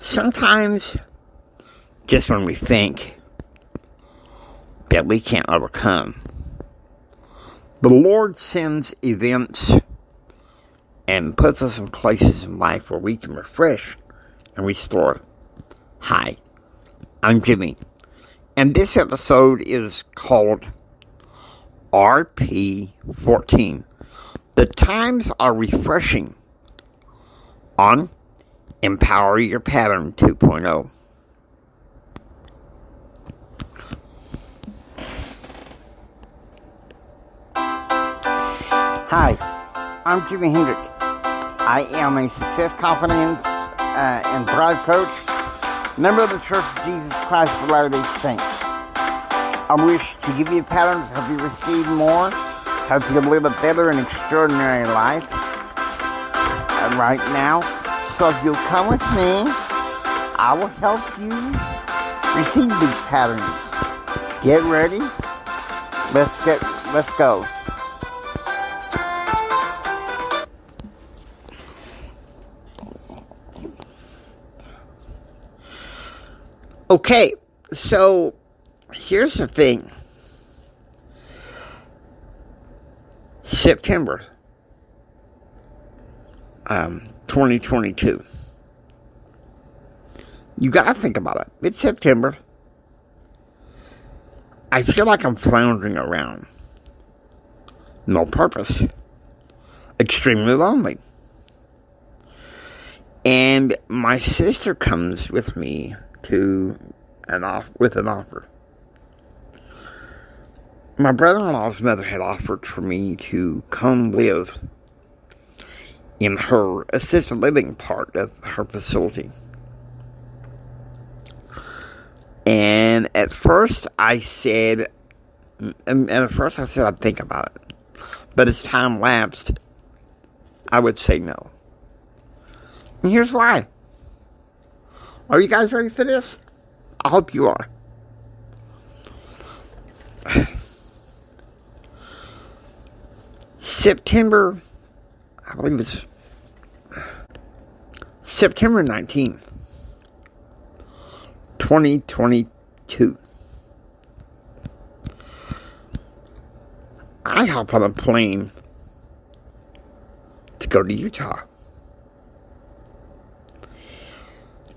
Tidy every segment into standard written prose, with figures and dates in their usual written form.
Sometimes, just when we think that we can't overcome, the Lord sends events and puts us in places in life where we can refresh and restore. Hi, I'm Jimmy, and this episode is called RP14. The times are refreshing on Empower Your Pattern 2.0. Hi, I'm Jimi Hendrix. I am a success, confidence, and thrive coach, member of the Church of Jesus Christ of Latter-day Saints. I wish to give you patterns, help you receive more, help you live a better and extraordinary life right now. So if you'll come with me, I will help you receive these patterns. Get ready. Let's go. Okay, so here's the thing. September 2022. You gotta think about it. It's September. I feel like I'm floundering around. No purpose. Extremely lonely. And my sister comes with me with an offer. My brother-in-law's mother had offered for me to come live in her assisted living part of her facility. And at first I said I'd think about it. But as time lapsed, I would say no. And here's why. Are you guys ready for this? I hope you are. September 19th, 2022. I hop on a plane to go to Utah.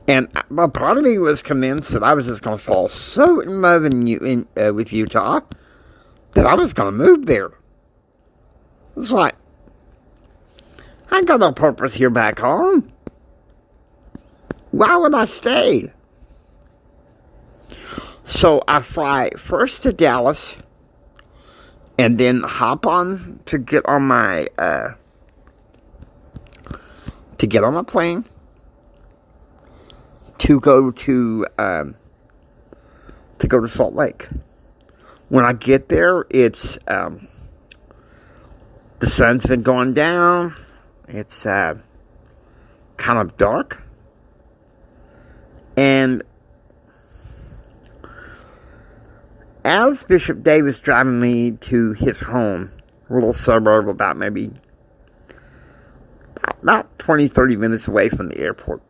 And a part of me was convinced that I was just going to fall so in love with Utah that I was going to move there. It's like, I got no purpose here back home. Why would I stay? So I fly first to Dallas and then hop on to get on my plane to go to Salt Lake. When I get there, it's the sun's been going down. It's kind of dark. And as Bishop Dave was driving me to his home, a little suburb about 20, 30 minutes away from the airport,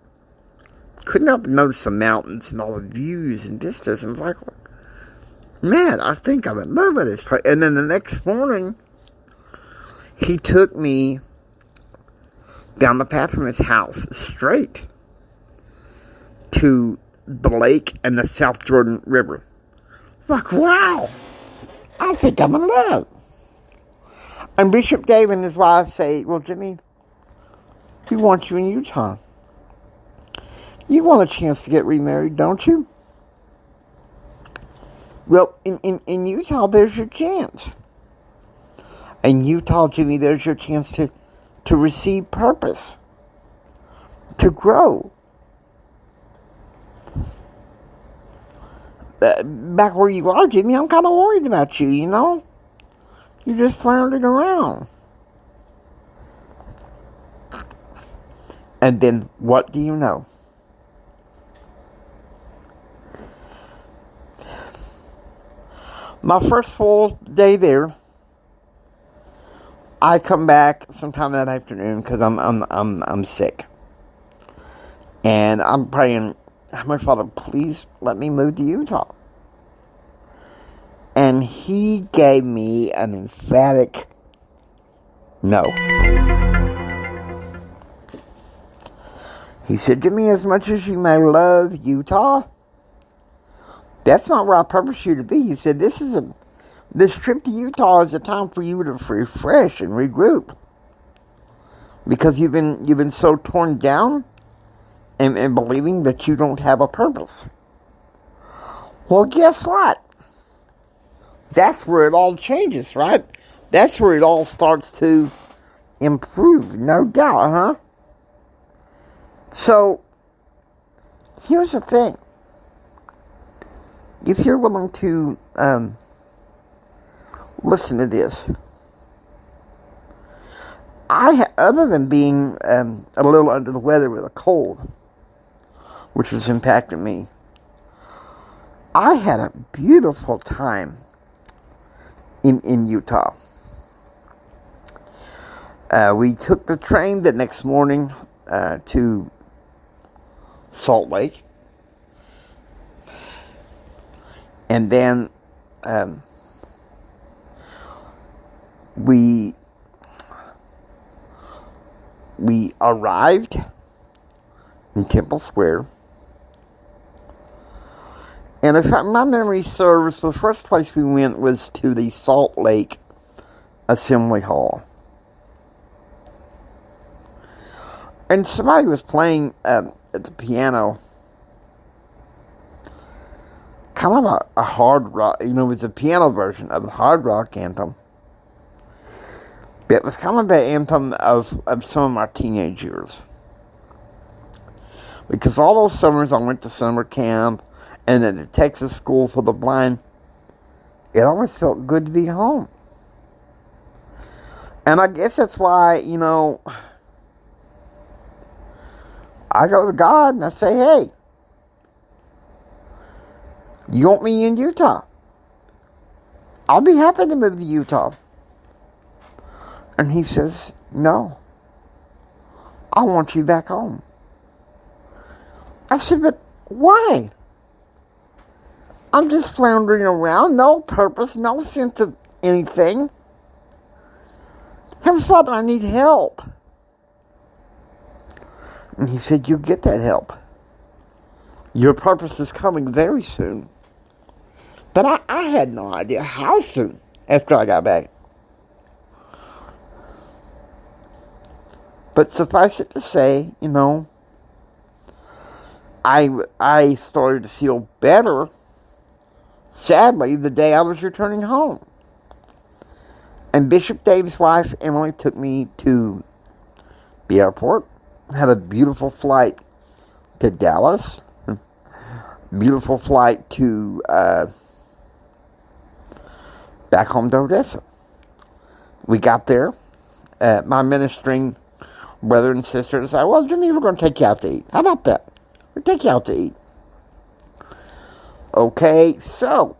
couldn't help but notice the mountains and all the views and vistas. And I was like, man, I think I'm in love with this place. And then the next morning, he took me down the path from his house straight to the lake and the South Jordan River. It's like, wow, I think I'm in love. And Bishop Dave and his wife say, well, Jimmy, we want you in Utah. You want a chance to get remarried, don't you? Well, in Utah, there's your chance. In Utah, Jimmy, there's your chance to receive purpose, to grow. Back where you are, Jimmy, I'm kind of worried about you, you know? You're just floundering around. And then, what do you know? My first full day there, I come back sometime that afternoon because I'm sick. And I'm praying, my Father, please let me move to Utah. And he gave me an emphatic no. He said to me, as much as you may love Utah, that's not where I purpose you to be. He said, this trip to Utah is a time for you to refresh and regroup. Because you've been so torn down and believing that you don't have a purpose. Well, guess what? That's where it all changes, right? That's where it all starts to improve, no doubt, huh? So, here's the thing. If you're willing to listen to this, other than being a little under the weather with a cold, which has impacted me, I had a beautiful time in Utah. We took the train the next morning to Salt Lake. And then we arrived in Temple Square. And if my memory serves, the first place we went was to the Salt Lake Assembly Hall. And somebody was playing at the piano, kind of a hard rock, it was a piano version of the hard rock anthem. It was kind of the anthem of some of my teenage years. Because all those summers I went to summer camp and then the Texas School for the Blind, it always felt good to be home. And I guess that's why, I go to God and I say, hey, you want me in Utah? I'll be happy to move to Utah. And he says, no, I want you back home. I said, but why? I'm just floundering around, no purpose, no sense of anything. Heavenly Father, I need help. And he said, you'll get that help. Your purpose is coming very soon. But I had no idea how soon after I got back. But suffice it to say, I started to feel better, sadly, the day I was returning home. And Bishop Dave's wife, Emily, took me to the airport. Had a beautiful flight to Dallas. Beautiful flight to back home to Odessa. We got there. My ministering brother and sister decided, well, Jimmy, we're going to take you out to eat. How about that? We'll take you out to eat. Okay, so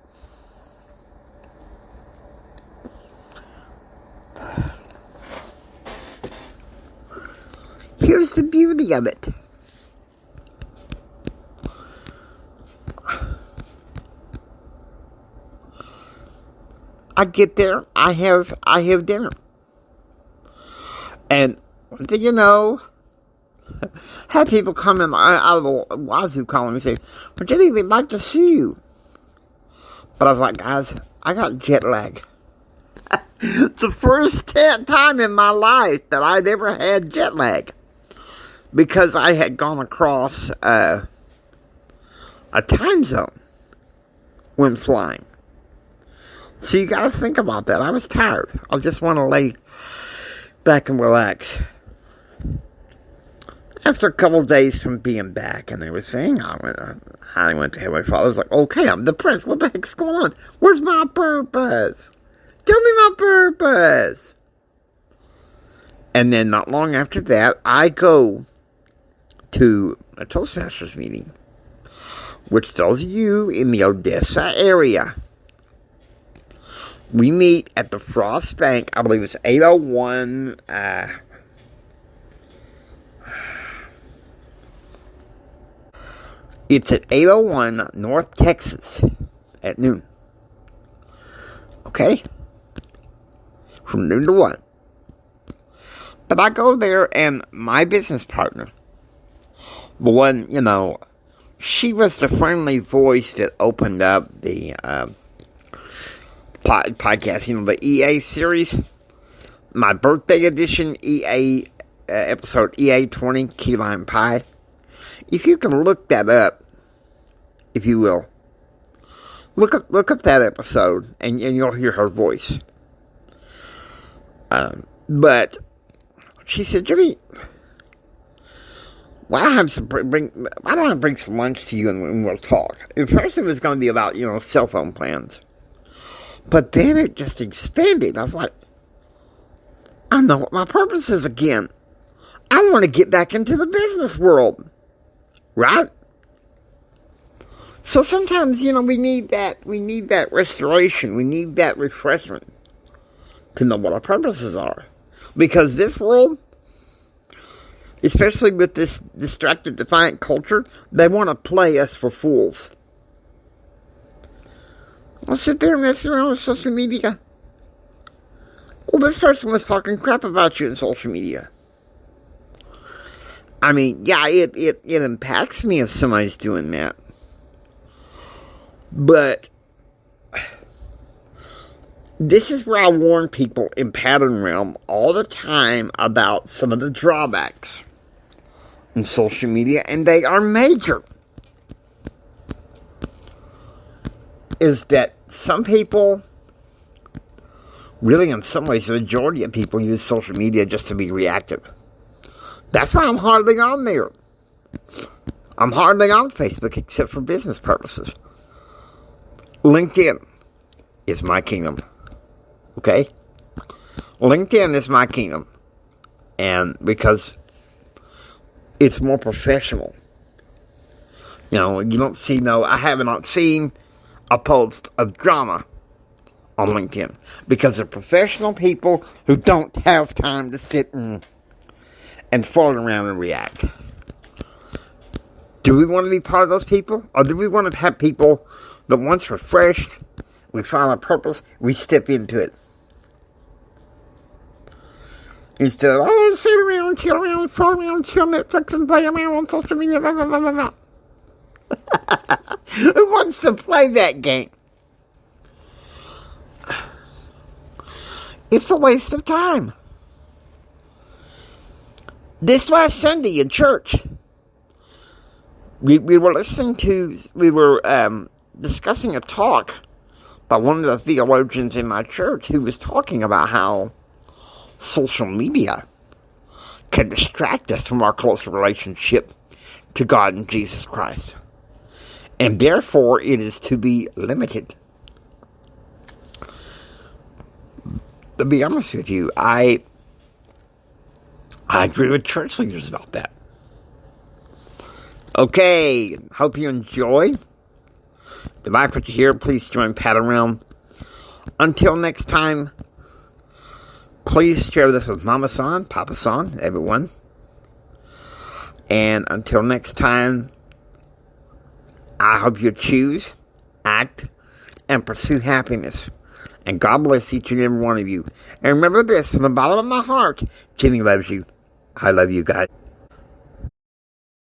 here's the beauty of it. I get there, I have dinner. And have people come in out of the wazoo calling me and say, well, Jenny, they'd like to see you. But I was like, guys, I got jet lag. It's the first time in my life that I'd ever had jet lag. Because I had gone across a time zone when flying. So you gotta think about that. I was tired. I just want to lay back and relax. After a couple of days from being back and everything, I went to Heavenly Father. I was like, okay, I'm depressed. What the heck's going on? Where's my purpose? Tell me my purpose. And then not long after that, I go to a Toastmasters meeting, which tells you in the Odessa area. We meet at the Frost Bank. I believe it's 801 It's at 801 North Texas at noon. Okay? From noon to 1. But I go there, and my business partner, the one, she was the friendly voice that opened up the podcast, the EA series. My birthday edition, EA episode EA20, Key Lime Pie. If you can look that up, if you will, look up that episode, and you'll hear her voice. But she said, Jimmy, why don't I bring some lunch to you and we'll talk? At first it was going to be about, cell phone plans. But then it just expanded. I was like, I know what my purpose is again. I want to get back into the business world. Right? So sometimes, we need that restoration. We need that refreshment to know what our purposes are. Because this world, especially with this distracted, defiant culture, they want to play us for fools. I'll sit there and mess around with social media. Well, this person was talking crap about you in social media. I mean, yeah, it impacts me if somebody's doing that. But this is where I warn people in Pattern Realm all the time about some of the drawbacks in social media, and they are major. Is that some people, really in some ways, the majority of people use social media just to be reactive. That's why I'm hardly on there. I'm hardly on Facebook except for business purposes. LinkedIn is my kingdom. Okay? LinkedIn is my kingdom. And because it's more professional. You don't see I haven't seen a post of drama on LinkedIn. Because they're professional people who don't have time to sit and fall around and react. Do we want to be part of those people? Or do we want to have people that once refreshed, we find our purpose, we step into it? Instead of, sit around, chill around, fall around, chill Netflix and play around on social media, blah, blah, blah, blah, blah. Who wants to play that game? It's a waste of time. This last Sunday in church, we were discussing a talk by one of the theologians in my church who was talking about how social media can distract us from our close relationship to God and Jesus Christ. And therefore, it is to be limited. To be honest with you, I agree with church leaders about that. Okay, hope you enjoy. If you like what you hear, please join Pattern Realm. Until next time, please share this with Mama San, Papa San, everyone. And until next time, I hope you choose, act, and pursue happiness. And God bless each and every one of you. And remember this, from the bottom of my heart, Jimmy loves you. I love you guys.